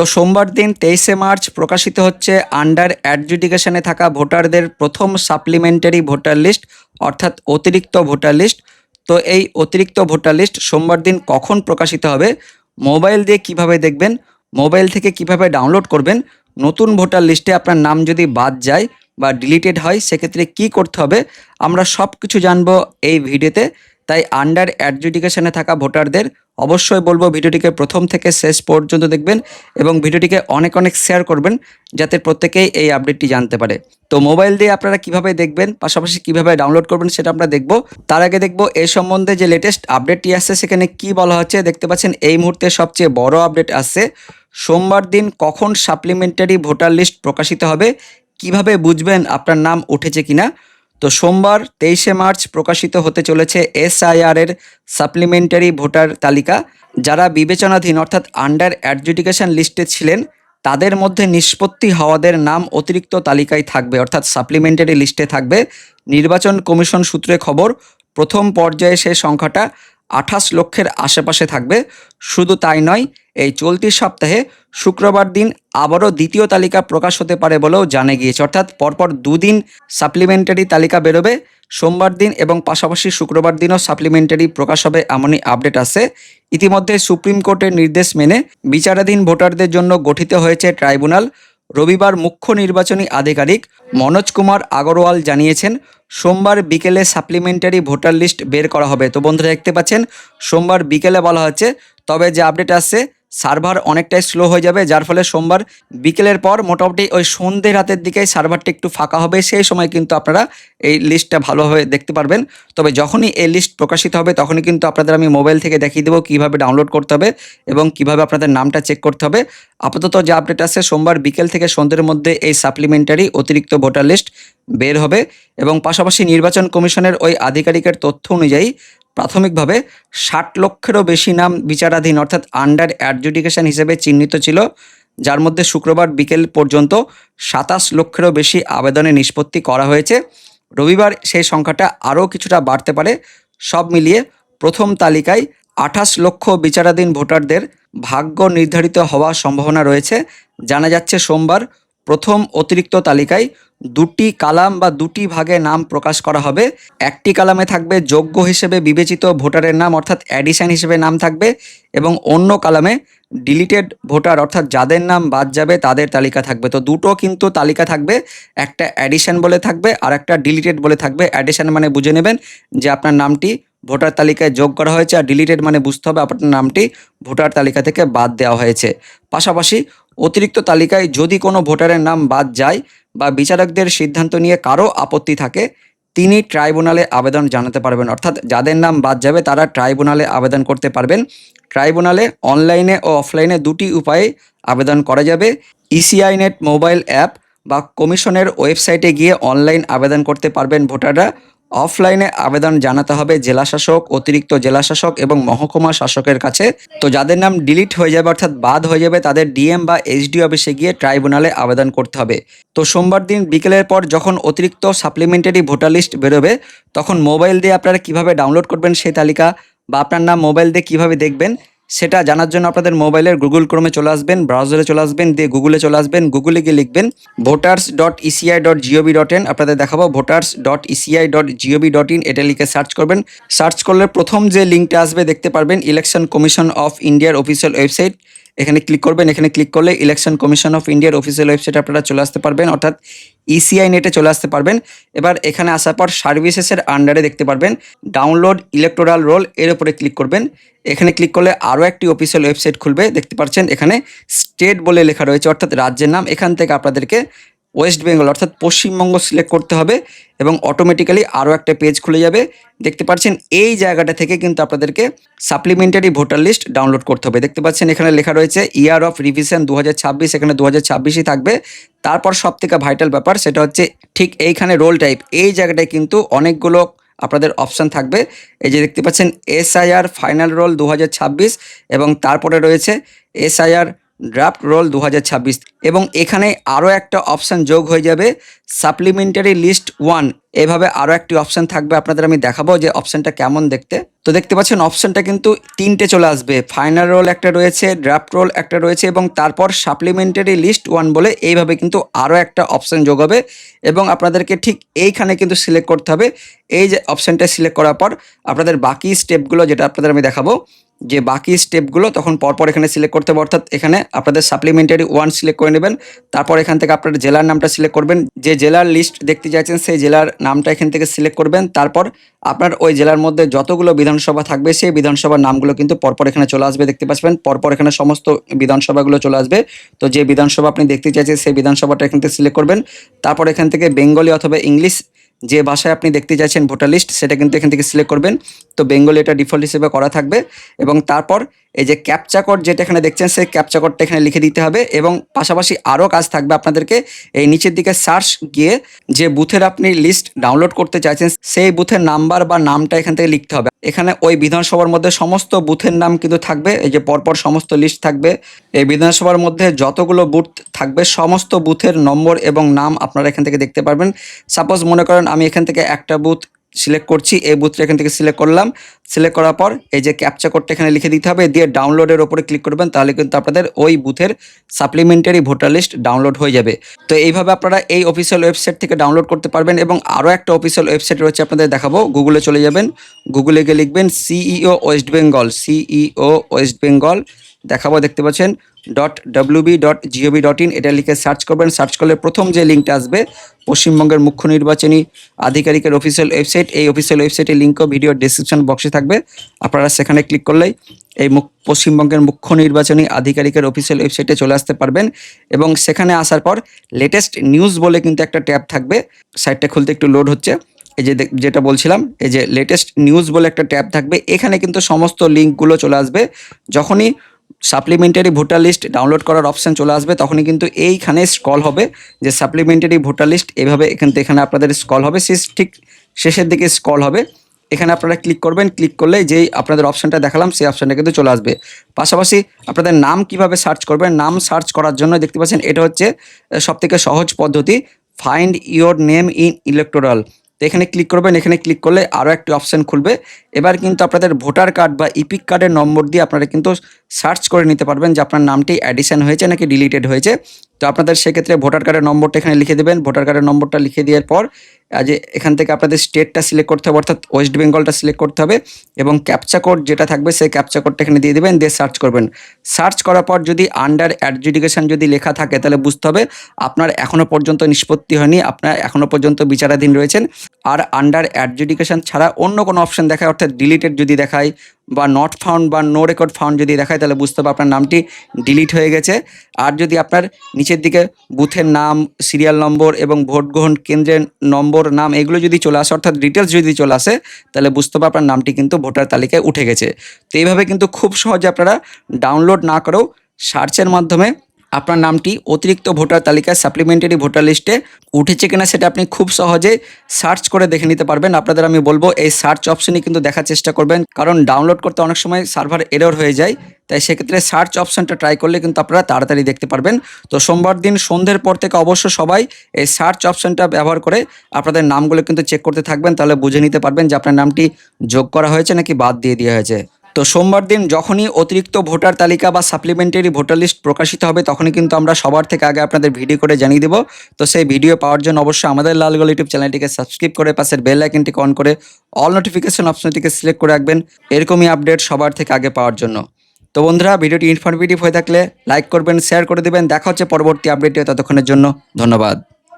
তো সোমবার দিন 23শে মার্চ প্রকাশিত হচ্ছে আন্ডার অ্যাডজুডিকেশনে থাকা ভোটারদের প্রথম সাপ্লিমেন্টারি ভোটার লিস্ট, অর্থাৎ অতিরিক্ত ভোটার লিস্ট। তো এই অতিরিক্ত ভোটার লিস্ট সোমবার দিন কখন প্রকাশিত হবে, মোবাইল দিয়ে কিভাবে দেখবেন, মোবাইল থেকে কিভাবে ডাউনলোড করবেন, নতুন ভোটার লিস্টে আপনার নাম যদি বাদ যায় বা ডিলিটেড হয় সেক্ষেত্রে কি করতে হবে, আমরা সব কিছু জানবো এই ভিডিওতে। তাই আন্ডার অ্যাডজুডিকেশনে থাকা ভোটারদের অবশ্যই বলবো ভিডিওটিকে প্রথম থেকে শেষ পর্যন্ত দেখবেন এবং ভিডিওটিকে অনেক অনেক শেয়ার করবেন যাতে প্রত্যেকেই এই আপডেটটি জানতে পারে। তো মোবাইল দিয়ে আপনারা কিভাবে দেখবেন, পাশাপাশি কিভাবে ডাউনলোড করবেন সেটা আমরা দেখব। তার আগে দেখব এই সম্বন্ধে যে লেটেস্ট আপডেটটি আসছে সেখানে কি বলা হচ্ছে। দেখতে পাচ্ছেন এই মুহূর্তে সবচেয়ে বড় আপডেট আসছে, সোমবার দিন কখন সাপ্লিমেন্টারি ভোটার লিস্ট প্রকাশিত হবে, কিভাবে বুঝবেন আপনার নাম উঠেছে কিনা। তো সোমবার 23শে মার্চ প্রকাশিত হতে চলেছে এসআইআর এর সাপ্লিমেন্টারি ভোটার তালিকা। যারা বিবেচনাধীন অর্থাৎ আন্ডার অ্যাডজুডিকেশন লিস্টে ছিলেন তাদের মধ্যে নিষ্পত্তি হওয়াদের নাম অতিরিক্ত তালিকায় থাকবে, অর্থাৎ সাপ্লিমেন্টারি লিস্টে থাকবে। নির্বাচন কমিশন সূত্রে খবর, প্রথম পর্যায়ে সে সংখ্যাটা 28 লক্ষের আশেপাশে থাকবে। শুধু তাই নয়, এই চলতি সপ্তাহে শুক্রবার দিন আবারও দ্বিতীয় তালিকা প্রকাশ হতে পারে বলেও জানা গিয়েছে। অর্থাৎ পরপর দুদিন সাপ্লিমেন্টারি তালিকা বেরোবে, সোমবার দিন এবং পাশাপাশি শুক্রবার দিনও সাপ্লিমেন্টারি প্রকাশ হবে, এমনই আপডেট আছে। ইতিমধ্যে সুপ্রিম কোর্টের নির্দেশ মেনে বিচারাধীন ভোটারদের জন্য গঠিত হয়েছে ট্রাইব্যুনাল। রবিবার মুখ্য নির্বাচনী আধিকারিক মনোজ কুমার আগরওয়াল জানিয়েছেন সোমবার বিকেলে সাপ্লিমেন্টারি ভোটার লিস্ট বের করা হবে। তো বন্ধুরা দেখতে পাচ্ছেন সোমবার বিকেলে বলা হচ্ছে, তবে যে আপডেট আসছে সার্ভার অনেকটাই স্লো হয়ে যাবে, যার ফলে সোমবার বিকেলের পর মোটামুটি ওই সন্ধ্যে রাতের দিকেই সার্ভারটা একটু ফাঁকা হবে, সেই সময় কিন্তু আপনারা এই লিস্টটা ভালোভাবে দেখতে পারবেন। তবে যখনই এই লিস্ট প্রকাশিত হবে তখনই কিন্তু আপনাদের আমি মোবাইল থেকে দেখিয়ে দেবো কীভাবে ডাউনলোড করতে হবে এবং কিভাবে আপনাদের নামটা চেক করতে হবে। আপাতত যে আপডেট আছে সোমবার বিকেল থেকে সন্ধ্যের মধ্যে এই সাপ্লিমেন্টারি অতিরিক্ত ভোটার লিস্ট বের হবে এবং পাশাপাশি নির্বাচন কমিশনের ওই আধিকারিকের তথ্য অনুযায়ী প্রাথমিকভাবে 60 লক্ষেরও বেশি নাম বিচারাধীন অর্থাৎ আন্ডার অ্যাডজুডিকেশন হিসেবে চিহ্নিত ছিল, যার মধ্যে শুক্রবার বিকেল পর্যন্ত 27 লক্ষেরও বেশি আবেদনের নিষ্পত্তি করা হয়েছে। রবিবার সেই সংখ্যাটা আরও কিছুটা বাড়তে পারে। সব মিলিয়ে প্রথম তালিকায় 28 লক্ষ বিচারাধীন ভোটারদের ভাগ্য নির্ধারিত হওয়ার সম্ভাবনা রয়েছে। জানা যাচ্ছে সোমবার প্রথম অতিরিক্ত তালিকায় দুটি কালাম বা দুটি ভাগে নাম প্রকাশ করা হবে। একটি কালামে থাকবে যোগ্য হিসেবে বিবেচিত ভোটারের নাম অর্থাৎ অ্যাডিশন হিসেবে নাম থাকবে এবং অন্য কালামে ডিলিটেড ভোটার অর্থাৎ যাদের নাম বাদ যাবে তাদের তালিকা থাকবে। তো দুটো কিন্তু তালিকা থাকবে, একটা অ্যাডিশন বলে থাকবে আর একটা ডিলিটেড বলে থাকবে। অ্যাডিশন মানে বুঝে নেবেন যে আপনার নামটি ভোটার তালিকায় যোগ করা হয়েছে, আর ডিলিটেড মানে বুঝতে হবে আপনার নামটি ভোটার তালিকা থেকে বাদ দেওয়া হয়েছে। পাশাপাশি অতিরিক্ত তালিকায় যদি কোনো ভোটারের নাম বাদ যায় বা বিচারকদের সিদ্ধান্ত নিয়ে কারো আপত্তি থাকে তিনি ট্রাইব্যুনালে আবেদন জানাতে পারবেন। অর্থাৎ যাদের নাম বাদ যাবে তারা ট্রাইব্যুনালে আবেদন করতে পারবেন। ট্রাইব্যুনালে অনলাইনে ও অফলাইনে দুটি উপায়ে আবেদন করা যাবে। ইসিআই নেট মোবাইল অ্যাপ বা কমিশনের ওয়েবসাইটে গিয়ে অনলাইন আবেদন করতে পারবেন ভোটাররা। অফলাইনে আবেদন জানাতে হবে জেলাশাসক, অতিরিক্ত জেলাশাসক এবং মহকুমা শাসকের কাছে। তো যাদের নাম ডিলিট হয়ে যাবে অর্থাৎ বাদ হয়ে যাবে তাদের ডিএম বা এইচডি অফিসে গিয়ে ট্রাইব্যুনালে আবেদন করতে হবে। তো সোমবার দিন বিকেলের পর যখন অতিরিক্ত সাপ্লিমেন্টারি ভোটার লিস্ট বেরোবে তখন মোবাইল দিয়ে আপনারা কিভাবে ডাউনলোড করবেন সেই তালিকা বা আপনার নাম মোবাইল দিয়ে কিভাবে দেখবেন সেটা জানার জন্য আপনাদের মোবাইলের গুগল ক্রোমে চলে আসবেন, ব্রাউজারে চলে আসবেন, দিয়ে গুগলে চলে আসবেন। গুগলে গিয়ে লিখবেন voters.eci.gov.in, আপনাদের দেখাবো voters.eci.gov.in, এটা লিখে সার্চ করবেন। সার্চ করলে প্রথম যে লিঙ্কটা আসবে দেখতে পারবেন ইলেকশন কমিশন অফ ইন্ডিয়ার অফিসিয়াল ওয়েবসাইট, এখানে ক্লিক করবেন। এখানে ক্লিক করলে ইলেকশন কমিশন অফ ইন্ডিয়ার অফিসিয়াল ওয়েবসাইটে আপনারা চলে আসতে পারবেন, অর্থাৎ ইসিআই নেটে চলে আসতে পারবেন। এবার এখানে আসার পর সার্ভিসেসের আন্ডারে দেখতে পারবেন ডাউনলোড ইলেকটোরাল রোল, এর উপরে ক্লিক করবেন। এখানে ক্লিক করলে আরও একটি অফিসিয়াল ওয়েবসাইট খুলবে, দেখতে পাচ্ছেন এখানে স্টেট বলে লেখা রয়েছে অর্থাৎ রাজ্যের নাম। এখান থেকে আপনাদেরকে ওয়েস্ট বেঙ্গল অর্থাৎ পশ্চিমবঙ্গ সিলেক্ট করতে হবে এবং অটোমেটিক্যালি আরও একটা পেজ খুলে যাবে। দেখতে পাচ্ছেন এই জায়গাটা থেকে কিন্তু আপনাদেরকে সাপ্লিমেন্টারি ভোটার লিস্ট ডাউনলোড করতে হবে। দেখতে পাচ্ছেন এখানে লেখা রয়েছে ইয়ার অফ রিভিশন 2026, এখানে 2026ই থাকবে। তারপর সব থেকে ভাইটাল ব্যাপার সেটা হচ্ছে ঠিক এইখানে রোল টাইপ, এই জায়গাটায় কিন্তু অনেকগুলো আপনাদের অপশান থাকবে। এই যে দেখতে পাচ্ছেন এসআইআর ফাইনাল রোল 2026 এবং তারপরে রয়েছে এসআইআর ড্রাফট রোল 2026 এবং এখানে আরও একটা অপশান যোগ হয়ে যাবে সাপ্লিমেন্টারি লিস্ট 1। এভাবে আরও একটি অপশান থাকবে, আপনাদের আমি দেখাবো যে অপশানটা কেমন দেখতে। তো দেখতে পাচ্ছেন অপশানটা কিন্তু তিনটে চলে আসবে, ফাইনাল রোল একটা রয়েছে, ড্রাফট রোল একটা রয়েছে এবং তারপর সাপ্লিমেন্টারি লিস্ট 1 বলে এইভাবে কিন্তু আরও একটা অপশান যোগ হবে এবং আপনাদেরকে ঠিক এইখানে কিন্তু সিলেক্ট করতে হবে। এই যে অপশানটা সিলেক্ট করার পর আপনাদের বাকি স্টেপগুলো যেটা আপনাদের আমি দেখাবো, যে বাকি স্টেপগুলো তখন পরপর এখানে সিলেক্ট করতে হবে। অর্থাৎ এখানে আপনাদের সাপ্লিমেন্টারি 1 সিলেক্ট করে নেবেন, তারপর এখান থেকে আপনার জেলার নামটা সিলেক্ট করবেন, যে জেলার লিস্ট দেখতে চাইছেন সেই জেলার নামটা এখান থেকে সিলেক্ট করবেন। তারপর আপনার ওই জেলার মধ্যে যতগুলো বিধানসভা থাকবে সেই বিধানসভার নামগুলো কিন্তু পরপর এখানে চলে আসবে, দেখতে পাচ্ছেন পরপর এখানে সমস্ত বিধানসভাগুলো চলে আসবে। তো যে বিধানসভা আপনি দেখতে চাইছেন সেই বিধানসভাটা এখান থেকে সিলেক্ট করবেন। তারপর এখান থেকে বেঙ্গলি অথবা ইংলিশ যে ভাষায় আপনি দেখতে চাইছেন ভোটার লিস্ট সেটা কিন্তু এখান থেকে সিলেক্ট করবেন। তো বেঙ্গলি এটা ডিফল্ট হিসেবে করা থাকবে এবং তারপর এই যে ক্যাপচা কোড যেটা এখানে দেখছেন সেই ক্যাপচা কোডটা এখানে লিখে দিতে হবে এবং পাশাপাশি আরও কাজ থাকবে আপনাদেরকে। এই নিচের দিকে সার্চ গিয়ে যে বুথের আপনি লিস্ট ডাউনলোড করতে চাইছেন সেই বুথের নাম্বার বা নামটা এখান থেকে লিখতে হবে। এখানে ওই বিধানসভার মধ্যে সমস্ত বুথের নাম কিন্তু থাকবে, এই যে পরপর সমস্ত লিস্ট থাকবে। এই বিধানসভার মধ্যে যতগুলো বুথ থাকবে সমস্ত বুথের নম্বর এবং নাম আপনারা এখান থেকে দেখতে পারবেন। সাপোজ মনে করেন আমি এখান থেকে একটা বুথ সিলেক্ট করছি, এই বুথটা এখান থেকে সিলেক্ট করলাম। সিলেক্ট করার পর এই যে ক্যাপচা কোডটা এখানে লিখে দিতে হবে, দিয়ে ডাউনলোডের ওপরে ক্লিক করবেন, তাহলে কিন্তু আপনাদের ওই বুথের সাপ্লিমেন্টারি ভোটার লিস্ট ডাউনলোড হয়ে যাবে। তো এইভাবে আপনারা এই অফিসিয়াল ওয়েবসাইট থেকে ডাউনলোড করতে পারবেন। এবং আরও একটা অফিসিয়াল ওয়েবসাইট রয়েছে আপনাদের দেখাবো, গুগলে চলে যাবেন, গুগলে গিয়ে লিখবেন CEO West Bengal, CEO West Bengal দেখাবো, দেখতে পাচ্ছেন .wb.gov.in এটা লিখে সার্চ করবেন। সার্চ করলে প্রথম যে লিঙ্কটা আসবে পশ্চিমবঙ্গের মুখ্য নির্বাচনী আধিকারিকের অফিসিয়াল ওয়েবসাইট, এই অফিসিয়াল ওয়েবসাইটের লিঙ্কও ভিডিও ডেসক্রিপশন বক্সে থাকবে, আপনারা সেখানে ক্লিক করলেই এই পশ্চিমবঙ্গের মুখ্য নির্বাচনী আধিকারিকের অফিসিয়াল ওয়েবসাইটে চলে আসতে পারবেন। এবং সেখানে আসার পর লেটেস্ট নিউজ বলে কিন্তু একটা ট্যাব থাকবে, সাইটটা খুলতে একটু লোড হচ্ছে। এই যে যেটা বলছিলাম, এই যে লেটেস্ট নিউজ বলে একটা ট্যাব থাকবে, এখানে কিন্তু সমস্ত লিঙ্কগুলো চলে আসবে। যখনই সাপ্লিমেন্টারি ভোটার লিস্ট ডাউনলোড করার অপশান চলে আসবে তখনই কিন্তু এইখানে স্ক্রল হবে যে সাপ্লিমেন্টারি ভোটার লিস্ট, এভাবে এখানে আপনাদের স্ক্রল হবে, ঠিক শেষের দিকে স্ক্রল হবে। এখানে আপনারা ক্লিক করবেন, ক্লিক করলে যেই আপনাদের অপশানটা দেখালাম সেই অপশানটা কিন্তু চলে আসবে। পাশাপাশি আপনাদের নাম কিভাবে সার্চ করবেন, নাম সার্চ করার জন্য দেখতে পাচ্ছেন এটা হচ্ছে সবথেকে সহজ পদ্ধতি, find your name in electoral. তো এখানে ক্লিক করবেন, এখানে ক্লিক করলে আরও একটি অপশান খুলবে। এবার কিন্তু আপনাদের ভোটার কার্ড বা ইপিক কার্ডের নম্বর দিয়ে আপনারা কিন্তু সার্চ করে নিতে পারবেন যে আপনার নামটি অ্যাডিশন হয়েছে নাকি ডিলিটেড হয়েছে। তো আপনাদের সেক্ষেত্রে ভোটার কার্ডের নম্বরটা এখানে লিখে দেবেন, ভোটার কার্ডের নম্বরটা লিখে দেওয়ার পর যে এখান থেকে আপনাদের স্টেটটা সিলেক্ট করতে হবে, অর্থাৎ ওয়েস্ট বেঙ্গলটা সিলেক্ট করতে হবে এবং ক্যাপচা কোড যেটা থাকবে সেই ক্যাপচা কোডটা এখানে দিয়ে দেবেন, দিয়ে সার্চ করবেন। সার্চ করার পর যদি আন্ডার অ্যাডজুডিকেশন যদি লেখা থাকে তাহলে বুঝতে হবে আপনার এখনও পর্যন্ত নিষ্পত্তি হয়নি, আপনার এখনও পর্যন্ত বিচারাধীন রয়েছেন। আর আন্ডার অ্যাডজুডিকেশন ছাড়া অন্য কোনো অপশন দেখায়, অর্থাৎ ডিলিটেড যদি দেখায় বা নট ফাউন্ড বা নো রেকর্ড ফাউন্ড যদি দেখায় তাহলে বুঝতে হবে আপনার নামটি ডিলিট হয়ে গেছে। আর যদি আপনার নিচের দিকে বুথের নাম, সিরিয়াল নম্বর এবং ভোট গ্রহণ কেন্দ্রের নম্বর, নাম এগুলো যদি চলে আসে, অর্থাৎ ডিটেলস যদি চলে আসে, তাহলে বুঝতে হবে আপনার নামটি কিন্তু ভোটার তালিকায় উঠে গেছে। তো এইভাবে কিন্তু খুব সহজে আপনারা ডাউনলোড না করেও সার্চের মাধ্যমে আপনার নামটি অতিরিক্ত ভোটার তালিকায় সাপ্লিমেন্টারি ভোটার লিস্টে উঠেছে কিনা সেটা আপনি খুব সহজে সার্চ করে দেখে নিতে পারবেন। আপনাদের আমি বলবো এই সার্চ অপশনই কিন্তু দেখার চেষ্টা করবেন, কারণ ডাউনলোড করতে অনেক সময় সার্ভার এরর হয়ে যায়, তাই সেক্ষেত্রে সার্চ অপশনটা ট্রাই করলে কিন্তু আপনারা তাড়াতাড়ি দেখতে পারবেন। তো সোমবার দিন সন্ধ্যের পর থেকে অবশ্য সবাই এই সার্চ অপশনটা ব্যবহার করে আপনাদের নামগুলো কিন্তু চেক করতে থাকবেন, তাহলে বুঝে নিতে পারবেন যে আপনার নামটি যোগ করা হয়েছে নাকি বাদ দিয়ে দেওয়া হয়েছে। তো সোমবার দিন যখনই অতিরিক্ত ভোটার তালিকা বা সাপ্লিমেন্টারি ভোটার লিস্ট প্রকাশিত হবে তখনই কিন্তু আমরা সবার থেকে আগে আপনাদের ভিডিও করে জানিয়ে দেবো। তো সেই ভিডিও পাওয়ার জন্য অবশ্যই আমাদের লালগোল ইউটিউব চ্যানেলটিকে সাবস্ক্রাইব করে পাশের বেল আইকনটিকে অন করে অল নোটিফিকেশন অপশনটিকে সিলেক্ট করে রাখবেন এরকমই আপডেট সবার থেকে আগে পাওয়ার জন্য। তো বন্ধুরা, ভিডিওটি ইনফরমেটিভ হয়ে থাকলে লাইক করবেন, শেয়ার করে দেবেন। দেখা হচ্ছে পরবর্তী আপডেটে, ততক্ষণের জন্য ধন্যবাদ।